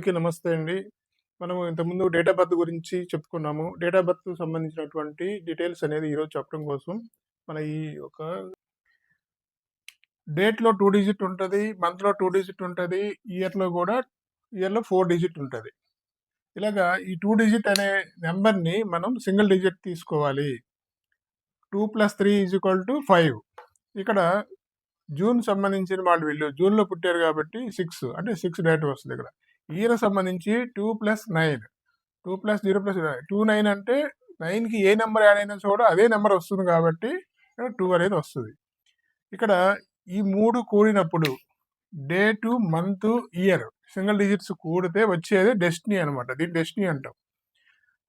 అందరికీ నమస్తే అండి. మనము ఇంతకుముందు డేట్ ఆఫ్ బర్త్ గురించి చెప్పుకున్నాము. డేట్ ఆఫ్ బర్త్‌కు సంబంధించినటువంటి డీటెయిల్స్ అనేది ఈరోజు చెప్పడం కోసం మన ఈ ఒక డేట్‌లో 2 డిజిట్ ఉంటది. మంత్‌లో 2 డిజిట్ ఉంటది. ఇయర్‌లో 4 డిజిట్ ఉంటది. ఇలాగా ఈ 2 డిజిట్ అనే నంబర్‌ని మనం సింగిల్ డిజిట్ తీసుకోవాలి. 2 + 3 = 5. ఇక్కడ జూన్ సంబంధించిన వాళ్ళు వీళ్ళు జూన్‌లో పుట్టారు కాబట్టి 6 అంటే 6 డేట్ వస్తది ఇక్కడ. ఇయర్ సంబంధించి 2 + 9 2 + 0 + 29 అంటే 9కి ఏ నంబర్ యాడ్ అయినా కూడా అదే నంబర్ వస్తుంది కాబట్టి ఇక్కడ 2 అనేది వస్తది. ఇక్కడ ఈ 3 కూడినప్పుడు date, month, year single digits కూడితే వచ్చేది డెస్టినీ అనమాట. దీన్ని డెస్టినీ అంటాం.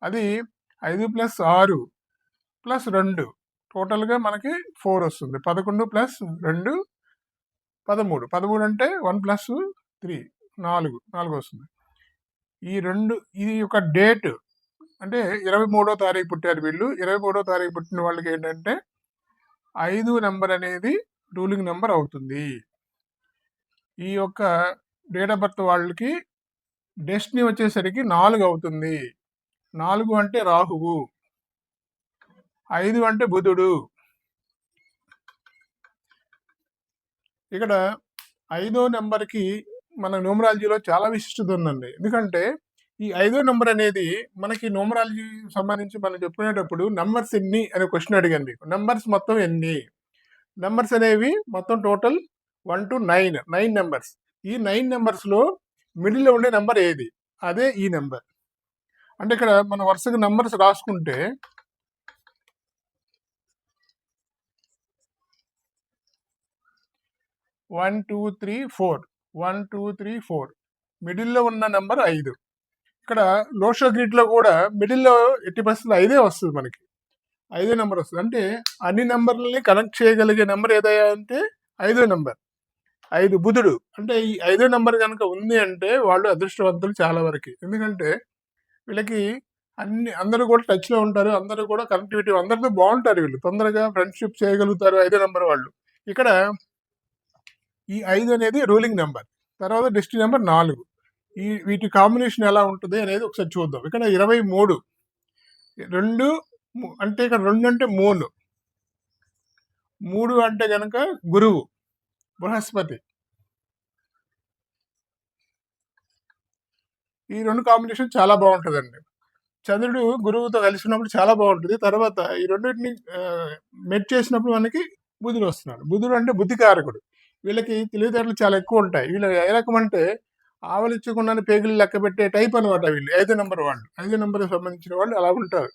అది 5 + 6 + 2 టోటల్‌గా మనకి 4 వస్తుంది. 11 + 2 13. 13 అంటే 1 + 3 4 వస్తుంది. ఇది ఒక డేట్ అంటే 23వ తారీఖు పుట్టారు వీళ్ళు. 23వ తారీఖు పుట్టిన వాళ్ళకి ఏంటంటే 5 నెంబర్ అనేది రూలింగ్ నెంబర్ అవుతుంది. ఈ యొక్క డేట్ ఆఫ్ బర్త్ వాళ్ళకి డెస్టినీ వచ్చేసరికి 4 అవుతుంది. 4 అంటే రాహువు, 5 అంటే బుధుడు. ఇక్కడ 5వ నెంబర్‌కి మన న్యూమరాలజీలో చాలా విశిష్టత ఉందండి. ఎందుకంటే ఈ 5వ నెంబర్ అనేది మనకి న్యూమరాలజీ సంబంధించి మనం చెప్పుకునేటప్పుడు నంబర్స్ ఎన్ని అనే క్వశ్చన్ అడిగాను మీకు. నంబర్స్ మొత్తం ఎన్ని? నంబర్స్ అనేవి మొత్తం టోటల్ 1 to 9 నెంబర్స్. ఈ 9 నెంబర్స్‌లో మిడిల్‌లో ఉండే నెంబర్ ఏది? అదే ఈ నెంబర్. అంటే ఇక్కడ మనం వరుసగా నంబర్స్ రాసుకుంటే 1 2 3 4 1 2 3 4 మిడిల్‌లో ఉన్న నెంబర్ 5. ఇక్కడ లోషో గ్రిడ్‌లో కూడా మిడిల్‌లో 80% 5 వస్తుంది మనకి. 5 నెంబర్ వస్తుంది. అంటే అన్ని నెంబర్లని కనెక్ట్ చేయగలిగే నెంబర్ ఏదయ్యా అంటే 5వ నెంబర్. 5 బుధుడు. అంటే ఈ 5వ నెంబర్ గనక ఉంది అంటే వాళ్ళు అదృష్టవంతులు చాలా వరకి. ఎందుకంటే వీళ్ళకి అందరూ కూడా టచ్‌లో ఉంటారు. అందరూ కూడా కనెక్టివిటీ అందరితో బాగుంటారు వీళ్ళు. తొందరగా ఫ్రెండ్‌షిప్ చేయగలుగుతారు 5వ నెంబర్ వాళ్ళు. ఇక్కడ ఈ 5 అనేది రూలింగ్ నెంబర్. తర్వాత డెస్టినీ నెంబర్ 4. వీటి కాంబినేషన్ ఎలా ఉంటుంది అనేది ఒకసారి చూద్దాం. ఇక్కడ 23 2 అంటే ఇక్కడ 2 అంటే మూన్, 3 అంటే గనక గురువు, బృహస్పతి. ఈ 2 కాంబినేషన్ చాలా బాగుంటుందండి. చంద్రుడు గురువుతో కలిసినప్పుడు చాలా బాగుంటుంది. తర్వాత ఈ రెండింటిని మెట్ చేసినప్పుడు మనకి బుధుడు వస్తున్నాడు. బుధుడు అంటే బుద్ధికారకుడు. వీళ్ళకి తెలివితేటలు చాలా ఎక్కువ ఉంటాయి. వీళ్ళు ఏ రకం అంటే ఆవలిచ్చకుండా పేగులు లెక్క పెట్టే టైప్ అనమాట వీళ్ళు. 5 నెంబర్ వాళ్ళు. 5 నెంబర్కి సంబంధించిన వాళ్ళు అలా ఉంటారు.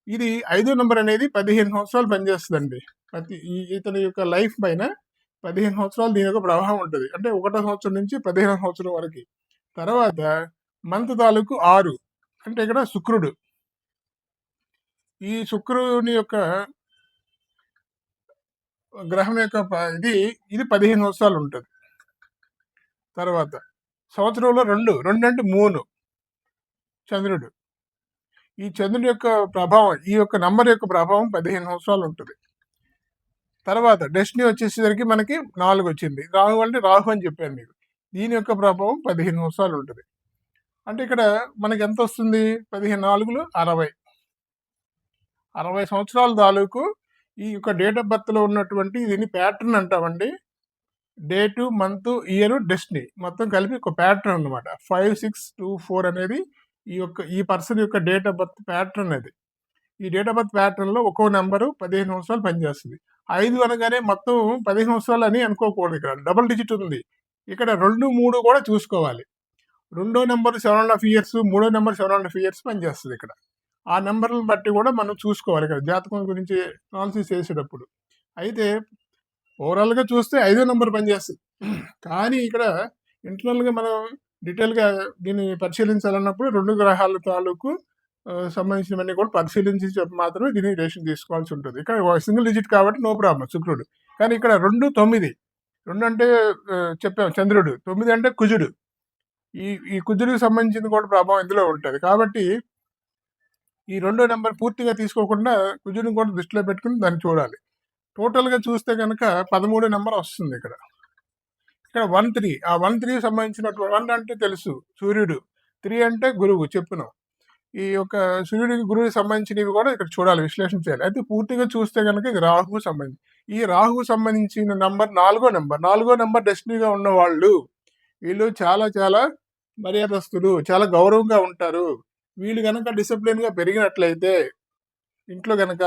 ఇది 5 నెంబర్ అనేది 15 సంవత్సరాలు పనిచేస్తుందండి. ఇతని యొక్క లైఫ్ పైన 15 సంవత్సరాలు దీని యొక్క ప్రభావం ఉంటుంది. అంటే 1వ సంవత్సరం నుంచి 15వ సంవత్సరం వరకు. తర్వాత మంత్ తాలూకు 6 అంటే ఇక్కడ శుక్రుడు. ఈ శుక్రుని యొక్క గ్రహం యొక్క ఇది 15 సంవత్సరాలు ఉంటుంది. తర్వాత సంవత్సరంలో 2 అంటే మూను, చంద్రుడు. ఈ చంద్రుడి యొక్క ప్రభావం, ఈ యొక్క నంబర్ యొక్క ప్రభావం 15 సంవత్సరాలు ఉంటుంది. తర్వాత డెస్టినీ వచ్చేసరికి మనకి 4 వచ్చింది. రాహు అంటే రాహు అని చెప్పాను మీకు. దీని యొక్క ప్రభావం 15 సంవత్సరాలు ఉంటుంది. అంటే ఇక్కడ మనకి ఎంత వస్తుంది? 15 4 60 సంవత్సరాల తాలూకు ఈ యొక్క డేట్ ఆఫ్ బర్త్లో ఉన్నటువంటి దీన్ని ప్యాటర్న్ అంటామండి. డేటు, మంత్, ఇయర్, డెస్టినీ మొత్తం కలిపి ఒక ప్యాటర్న్ అనమాట. 5 6 2 4 అనేది ఈ పర్సన్ యొక్క డేట్ ఆఫ్ బర్త్ ప్యాటర్న్ అది. ఈ డేట్ ఆఫ్ బర్త్ ప్యాటర్న్లో ఒక్కో నెంబరు 15 సంవత్సరాలు పనిచేస్తుంది. 5 అనగానే మొత్తం 15 సంవత్సరాలు అని అనుకోకూడదు. ఇక్కడ డబుల్ డిజిట్ ఉంది. ఇక్కడ 2 3 కూడా చూసుకోవాలి. 2వ నెంబర్ 7.5 ఇయర్స్, 3వ నెంబర్ 7.5 ఇయర్స్ పనిచేస్తుంది ఇక్కడ. ఆ నెంబర్లను బట్టి కూడా మనం చూసుకోవాలి ఇక్కడ జాతకం గురించి అనాలిసిస్ చేసేటప్పుడు. అయితే ఓవరాల్గా చూస్తే 5వ నెంబర్ పనిచేస్తుంది. కానీ ఇక్కడ ఇంటర్నల్గా మనం డీటెయిల్గా దీన్ని పరిశీలించాలన్నప్పుడు 2 గ్రహాల తాలూకు సంబంధించినవన్నీ కూడా పరిశీలించి మాత్రమే దీన్ని రేషన్ తీసుకోవాల్సి ఉంటుంది. ఇక్కడ సింగిల్ డిజిట్ కాబట్టి నో ప్రాబ్లం శుక్రుడు. కానీ ఇక్కడ 2 9 2 అంటే చెప్పాము చంద్రుడు, 9 అంటే కుజుడు. ఈ కుజుడికి సంబంధించింది కూడా ప్రభావం ఇందులో ఉంటుంది. కాబట్టి ఈ 2వ నెంబర్ పూర్తిగా తీసుకోకుండా కుజుడిని కూడా దృష్టిలో పెట్టుకుని దాన్ని చూడాలి. టోటల్గా చూస్తే కనుక 13 నెంబర్ వస్తుంది ఇక్కడ. ఇక్కడ 1, 3 ఆ 1, 3 సంబంధించినటువంటి 1 అంటే తెలుసు సూర్యుడు, 3 అంటే గురువు చెప్పును. ఈ యొక్క సూర్యుడికి గురువుకి సంబంధించినవి కూడా ఇక్కడ చూడాలి, విశ్లేషణ చేయాలి. అయితే పూర్తిగా చూస్తే కనుక ఇది రాహువు సంబంధించి. ఈ రాహువు సంబంధించిన నంబర్ 4వ నంబర్ డెస్టినీగా ఉన్న వాళ్ళు వీళ్ళు చాలా చాలా మర్యాదస్తులు, చాలా గౌరవంగా ఉంటారు. వీళ్ళు గనక డిసిప్లిన్‌గా పెరిగినట్లయితే ఇంట్లో గనక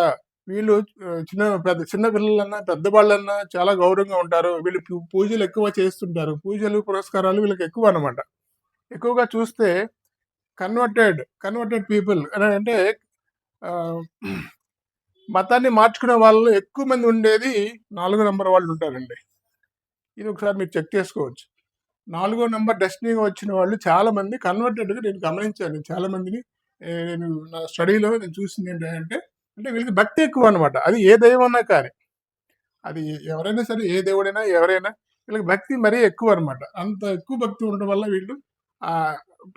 వీళ్ళు చిన్న పిల్లలన్నా, పెద్దవాళ్ళన్నా చాలా గౌరవంగా ఉంటారు. వీళ్ళు పూజలు ఎక్కువ చేస్తుంటారు. పూజలు, పురస్కారాలు వీళ్ళకి ఎక్కువనమాట. ఎక్కువగా చూస్తే కన్వర్టెడ్ పీపుల్ అని అంటే ఆహ్, మతాన్ని మార్చుకునే వాళ్ళు ఎక్కువ మంది ఉండేది 4 నంబర్ వాళ్ళు ఉంటారండి. ఇది ఒకసారి మీరు చెక్ చేసుకోవచ్చు. 4 నంబర్ డెస్టినీగా వచ్చిన వాళ్ళు చాలా మంది కన్వర్టెడ్‌గా నేను గమనించాను. చాలా మందిని నేను నా స్టడీలో నేను చూసింది ఏంటంటే, అంటే వీళ్ళకి భక్తి ఎక్కువనమాట. అది ఏ దైవమన్నా కానీ. అది ఎవరైనా సరే, ఏ దేవుడైనా, ఎవరైనా వీళ్ళకి భక్తి మరీ ఎక్కువనమాట. అంత ఎక్కువ భక్తి ఉండడం వల్ల వీళ్ళు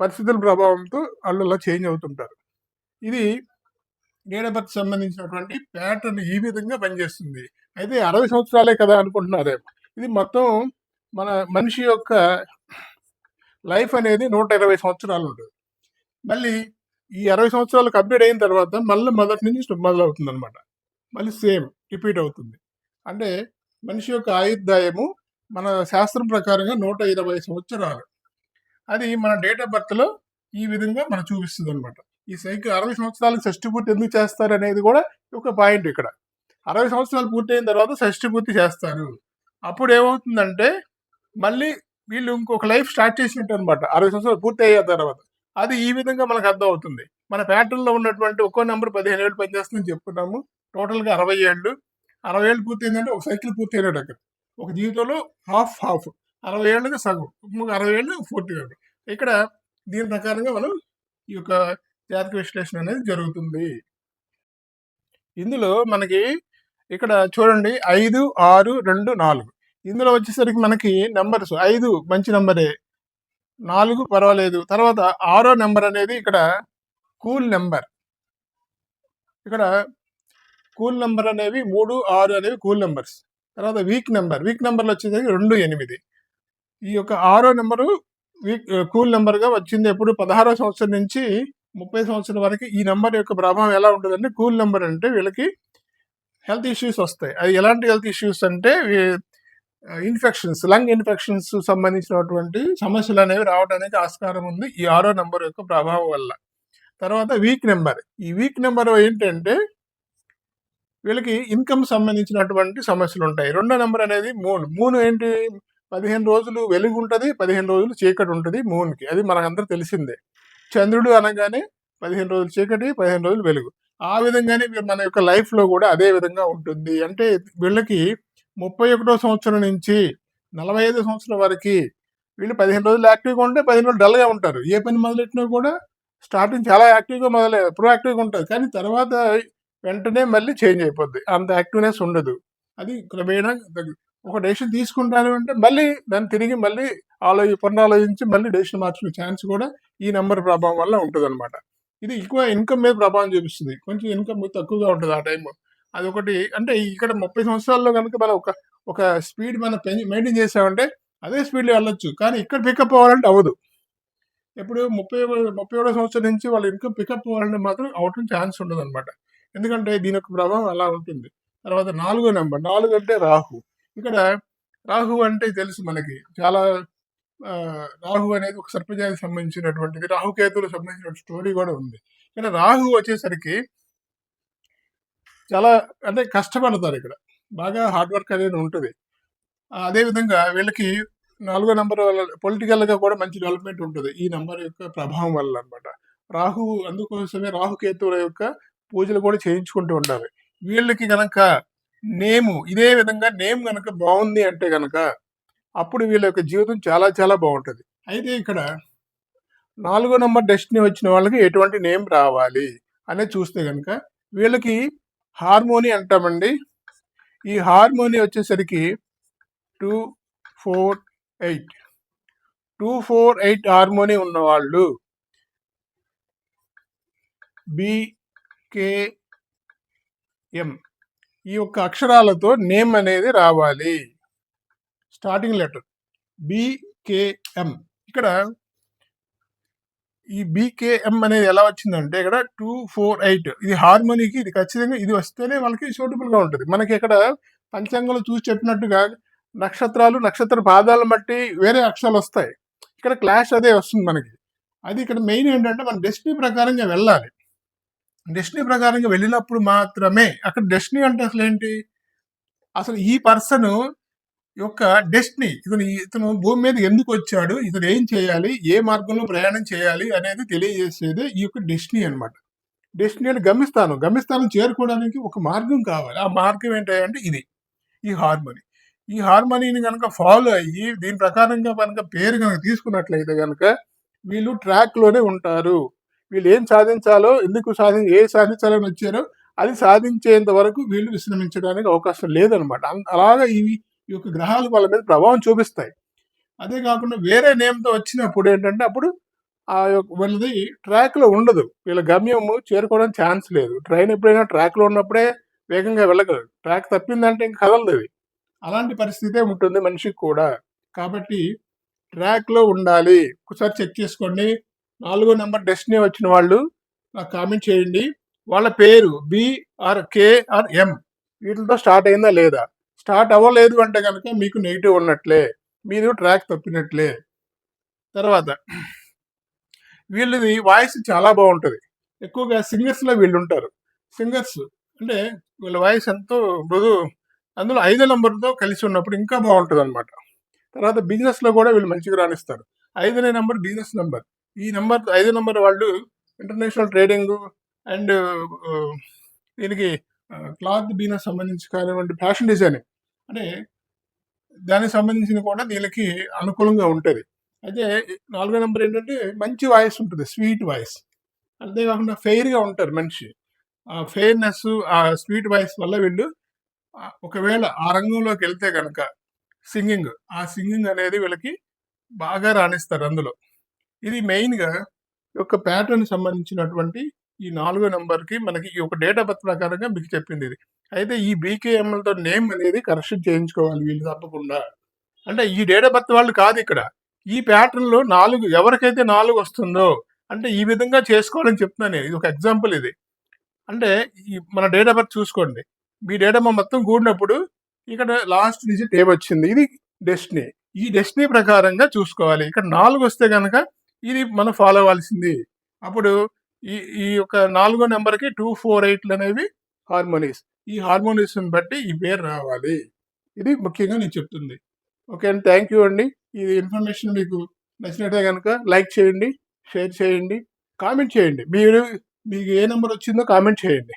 పరిస్థితుల ప్రభావంతో వాళ్ళు అలా చేంజ్ అవుతుంటారు. ఇది డేట్ ఆఫ్ బర్త్ సంబంధించినటువంటి ప్యాటర్న్ ఈ విధంగా పనిచేస్తుంది. అయితే 60 సంవత్సరాలే కదా అనుకుంటున్నారేమో. ఇది మొత్తం మన మనిషి యొక్క లైఫ్ అనేది 120 సంవత్సరాలు ఉంటుంది. మళ్ళీ ఈ 60 సంవత్సరాలు కంప్లీట్ అయిన తర్వాత మళ్ళీ మొదటి నుంచి మొదలవుతుందనమాట. మళ్ళీ సేమ్ రిపీట్ అవుతుంది. అంటే మనిషి యొక్క ఆయుర్దాయము మన శాస్త్రం ప్రకారంగా 120 సంవత్సరాలు. అది మన డేట్ ఆఫ్ బర్త్‌లో ఈ విధంగా మనకు చూపిస్తుందనమాట. ఈ సైకిల్ 60 సంవత్సరాలకు షష్టి పూర్తి ఎందుకు చేస్తారనేది కూడా ఒక పాయింట్ ఇక్కడ. 60 సంవత్సరాలు పూర్తయిన తర్వాత షష్టి పూర్తి చేస్తారు. అప్పుడు ఏమవుతుందంటే మళ్ళీ వీళ్ళు ఇంకొక లైఫ్ స్టార్ట్ చేసినట్టు అనమాట. 60 సంవత్సరాలు పూర్తి అయ్యే తర్వాత. అది ఈ విధంగా మనకు అర్థమవుతుంది. మన ప్యాటర్న్‌లో ఉన్నటువంటి ఒక్కో నంబర్ 15 ఏళ్ళు పనిచేస్తుందని చెప్పుకున్నాము. టోటల్‌గా 60 ఏళ్ళు. 60 ఏళ్ళు పూర్తయిందంటే ఒక సైకిల్ పూర్తయినట్టు అక్కడ. ఒక జీవితంలో హాఫ్. 60 ఏళ్ళకి సగం. ఇంకొక 60 ఏళ్ళు పూర్తిగా. ఇక్కడ దీని ప్రకారంగా మనం ఈ యొక్క జాతక విశ్లేషణ అనేది జరుగుతుంది. ఇందులో మనకి ఇక్కడ చూడండి 5, 6, 2, 4. ఇందులో వచ్చేసరికి మనకి నంబర్స్ 5 మంచి నంబరే. 4 పర్వాలేదు. తర్వాత 6వ నంబర్ అనేది ఇక్కడ కూల్ నంబర్. ఇక్కడ కూల్ నంబర్ అనేవి 3, 6 అనేవి కూల్ నంబర్స్. తర్వాత వీక్ నంబర్లు వచ్చేసరికి 2, 8. ఈ యొక్క 6వ నంబరు కూల్ నంబర్‌గా వచ్చింది ఎప్పుడు 16వ సంవత్సరం నుంచి 30 సంవత్సరం వరకు. ఈ నంబర్ యొక్క ప్రభావం ఎలా ఉంటుందంటే, కూల్ నంబర్ అంటే వీళ్ళకి హెల్త్ ఇష్యూస్ వస్తాయి. అది ఎలాంటి హెల్త్ ఇష్యూస్ అంటే ఇన్ఫెక్షన్స్, లంగ్ ఇన్ఫెక్షన్స్ సంబంధించినటువంటి సమస్యలు అనేవి రావడానికి ఆస్కారం ఉంది ఈ 6వ నంబర్ యొక్క ప్రభావం వల్ల. తర్వాత వీక్ నెంబర్. ఈ వీక్ నెంబర్ ఏంటంటే వీళ్ళకి ఇన్కమ్ సంబంధించినటువంటి సమస్యలు ఉంటాయి. 2వ నంబర్ అనేది మూన్ ఏంటి 15 రోజులు వెలుగు ఉంటుంది, 15 రోజులు చీకటి ఉంటుంది మూన్‌కి. అది మనకందరికి తెలిసిందే. చంద్రుడు అనగానే 15 రోజులు చీకటి, 15 రోజులు వెలుగు. ఆ విధంగానే మన యొక్క లైఫ్‌లో కూడా అదే విధంగా ఉంటుంది. అంటే వీళ్ళకి 31వ సంవత్సరం నుంచి 45 సంవత్సరం వరకి వీళ్ళు 15 రోజులు యాక్టివ్‌గా ఉంటే 15 రోజులు డల్‌గా ఉంటారు. ఏ పని మొదలెట్టినా కూడా స్టార్టింగ్ చాలా యాక్టివ్‌గా ప్రొయాక్టివ్‌గా ఉంటది. కానీ తర్వాత వెంటనే మళ్ళీ చేంజ్ అయిపోద్ది. అంత యాక్టివ్‌నెస్ ఉండదు. అది క్రమేణా ఒక డెసిషన్ తీసుకుంటాను అంటే మళ్ళీ దాన్ని తిరిగి మళ్ళీ పునరాలోచించి మళ్ళీ డెసిషన్ మార్చుకునే ఛాన్స్ కూడా ఈ నంబర్ ప్రభావం వల్ల ఉంటదనమాట. ఇది ఎక్కువ ఇన్కమ్ మీద ప్రభావం చూపిస్తుంది. కొంచెం ఇన్కమ్ తక్కువగా ఉంటది ఆ టైంలో. అదొకటి. అంటే ఇక్కడ 30 సంవత్సరాల్లో గనుక మనం ఒక స్పీడ్ మనం మెయింటైన్ చేసామంటే అదే స్పీడ్‌లో వెళ్ళొచ్చు. కానీ ఇక్కడ పికప్ అవ్వాలంటే అవ్వదు. ఎప్పుడు 31వ సంవత్సరం నుంచి వాళ్ళ ఇన్కమ్ పికప్ అవ్వాలంటే మాత్రం అవ్వటం ఛాన్స్ ఉండదనమాట. ఎందుకంటే దీని యొక్క ప్రభావం అలా ఉంటుంది. తర్వాత 4వ నంబర్. 4 అంటే రాహు. ఇక్కడ రాహు అంటే తెలుసు మనకి. చాలా రాహు అనేది ఒక సర్పజాతికి సంబంధించినటువంటిది. రాహుకేతువులకు సంబంధించిన స్టోరీ కూడా ఉంది. ఇక్కడ రాహు వచ్చేసరికి చాలా అంటే కష్టపడతారు ఇక్కడ. బాగా హార్డ్ వర్క్ అనేది ఉంటది. అదేవిధంగా వీళ్ళకి 4వ నంబర్ వల్ల పొలిటికల్‌గా కూడా మంచి డెవలప్‌మెంట్ ఉంటది. ఈ నంబర్ యొక్క ప్రభావం వల్ల అన్నమాట. అందుకోసమే రాహుకేతువుల యొక్క పూజలు కూడా చేయించుకుంటూ ఉండాలి. వీళ్ళకి గనక ఇదే విధంగా నేమ్ గనక బావుంది అంటే గనక అప్పుడు వీళ్ళ యొక్క జీవితం చాలా చాలా బావుంటది. అయితే ఇక్కడ 4వ నంబర్ డెస్టినీ వచ్చిన వాళ్ళకి ఎటువంటి నేమ్ రావాలి అనేది చూస్తే గనక వీళ్ళకి హార్మోని అంటామండి. ఈ హార్మోని వచ్చేసరికి 2, 4, 8. 2, 4, 8 హార్మోని ఉన్నవాళ్ళు BKM ఈ యొక్క అక్షరాలతో నేమ్ అనేది రావాలి. Starting letter. బీకేఎం. ఇక్కడ ఈ బీకేఎం అనేది ఎలా వచ్చిందంటే ఇక్కడ 248 ఇది హార్మోనీకి ఇది ఖచ్చితంగా ఇది వస్తేనే వాళ్ళకి సూటబుల్గా ఉంటుంది. మనకి ఇక్కడ పంచాంగంలో చూసి చెప్పినట్టుగా నక్షత్రాలు నక్షత్ర పాదాలను బట్టి వేరే అక్షరాలు వస్తాయి. ఇక్కడ క్లాష్ అదే వస్తుంది మనకి. అది ఇక్కడ మెయిన్ ఏంటంటే మన డెస్టినీ ప్రకారంగా వెళ్ళాలి. డెస్టినీ ప్రకారంగా వెళ్ళినప్పుడు మాత్రమే అక్కడ డెస్టినీ అంటే అసలు ఏంటి, అసలు ఈ పర్సన్ యొక్క డెస్టినీ ఇతను భూమి మీద ఎందుకు వచ్చాడు, ఇతను ఏం చేయాలి, ఏ మార్గంలో ప్రయాణం చేయాలి అనేది తెలియజేసేదే ఈ యొక్క డెస్టినీ అనమాట. డెస్టినీ అని గమ్యస్థానం చేరుకోవడానికి ఒక మార్గం కావాలి. ఆ మార్గం ఏంటంటే ఇది ఈ హార్మోనీ. ఈ హార్మోనీని కనుక ఫాలో అయ్యి దీని ప్రకారంగా కనుక పేరు కనుక తీసుకున్నట్లయితే కనుక వీళ్ళు ట్రాక్లోనే ఉంటారు. వీళ్ళు ఏం సాధించాలో ఏ సాధించాలని వచ్చారో అది సాధించేంత వరకు వీళ్ళు విశ్రమించడానికి అవకాశం లేదనమాట. అలాగా ఈ యొక్క గ్రహాలు వాళ్ళ మీద ప్రభావం చూపిస్తాయి. అదే కాకుండా వేరే నేమ్తో వచ్చినప్పుడు ఏంటంటే అప్పుడు ఆ యొక్క వాళ్ళది ట్రాక్లో ఉండదు. వీళ్ళ గమ్యము చేరుకోవడం ఛాన్స్ లేదు. ట్రైన్ ఎప్పుడైనా ట్రాక్లో ఉన్నప్పుడే వేగంగా వెళ్ళగలదు. ట్రాక్ తప్పిందంటే ఇంక కదలదు అది. అలాంటి పరిస్థితే ఉంటుంది మనిషికి కూడా. కాబట్టి ట్రాక్లో ఉండాలి. ఒకసారి చెక్ చేసుకోండి. 4వ నెంబర్ డెస్టినీ వచ్చిన వాళ్ళు నాకు కామెంట్ చేయండి. వాళ్ళ పేరు BRKRM వీటితో స్టార్ట్ అయిందా లేదా. స్టార్ట్ అవ్వలేదు అంటే కనుక మీకు నెగిటివ్ ఉన్నట్లే, మీరు ట్రాక్ తప్పినట్లే. తర్వాత వీళ్ళది వాయిస్ చాలా బాగుంటుంది. ఎక్కువగా సింగర్స్లో వీళ్ళు ఉంటారు. సింగర్స్ అంటే వీళ్ళ వాయిస్ ఎంతో మృదు. అందులో 5వ నెంబర్తో కలిసి ఉన్నప్పుడు ఇంకా బాగుంటుంది అనమాట. తర్వాత బిజినెస్లో కూడా వీళ్ళు మంచిగా రాణిస్తారు. 5వ నెంబర్ బిజినెస్ నెంబర్. ఈ నెంబర్ 5వ నెంబర్ వాళ్ళు ఇంటర్నేషనల్ ట్రేడింగ్ అండ్ దీనికి క్లాత్ బిజినెస్ సంబంధించి కానివ్వండి, ఫ్యాషన్ డిజైనింగ్ అంటే దానికి సంబంధించిన కూడా దీనికి అనుకూలంగా ఉంటుంది. అయితే 4వ నెంబర్ ఏంటంటే మంచి వాయిస్ ఉంటుంది, స్వీట్ వాయిస్. అంతేకాకుండా ఫెయిర్గా ఉంటారు మనిషి. ఆ ఫెయిర్నెస్, ఆ స్వీట్ వాయిస్ వల్ల వీళ్ళు ఒకవేళ ఆ రంగంలోకి వెళ్తే కనుక ఆ సింగింగ్ అనేది వీళ్ళకి బాగా రాణిస్తారు అందులో. ఇది మెయిన్గా యొక్క ప్యాటర్న్ సంబంధించినటువంటి ఈ 4వ నెంబర్కి మనకి ఈ ఒక డేట్ ఆఫ్ బర్త్ ప్రకారంగా మీకు చెప్పింది ఇది. అయితే ఈ బీకేఎంలతో నేమ్ అనేది కరెక్షన్ చేయించుకోవాలి వీళ్ళు తప్పకుండా. అంటే ఈ డేట్ ఆఫ్ బర్త్ వాళ్ళు కాదు ఇక్కడ. ఈ ప్యాటర్న్లో 4 ఎవరికైతే 4 వస్తుందో అంటే ఈ విధంగా చేసుకోవాలని చెప్తున్నాను నేను. ఇది ఒక ఎగ్జాంపుల్ ఇది. అంటే ఈ మన డేట్ ఆఫ్ బర్త్ చూసుకోండి. మీ డేట్ ఆఫ్ బర్త్ మొత్తం కూడినప్పుడు ఇక్కడ లాస్ట్ డిజిట్ ఏమొచ్చింది, ఇది డెస్టినీ. ఈ డెస్టినీ ప్రకారంగా చూసుకోవాలి. ఇక్కడ 4 వస్తే కనుక ఇది మనం ఫాలో అవ్వాల్సింది. అప్పుడు ఈ యొక్క 4వ నెంబర్కి 248 అనేవి హార్మోనీస్. ఈ హార్మోనీస్ని బట్టి ఈ పేరు రావాలి. ఇది ముఖ్యంగా నేను చెప్తుంది. ఓకే అండి, థ్యాంక్ యూ అండి. ఈ ఇన్ఫర్మేషన్ మీకు నచ్చినట్టే కనుక లైక్ చేయండి, షేర్ చేయండి, కామెంట్ చేయండి. మీకు ఏ నెంబర్ వచ్చిందో కామెంట్ చేయండి.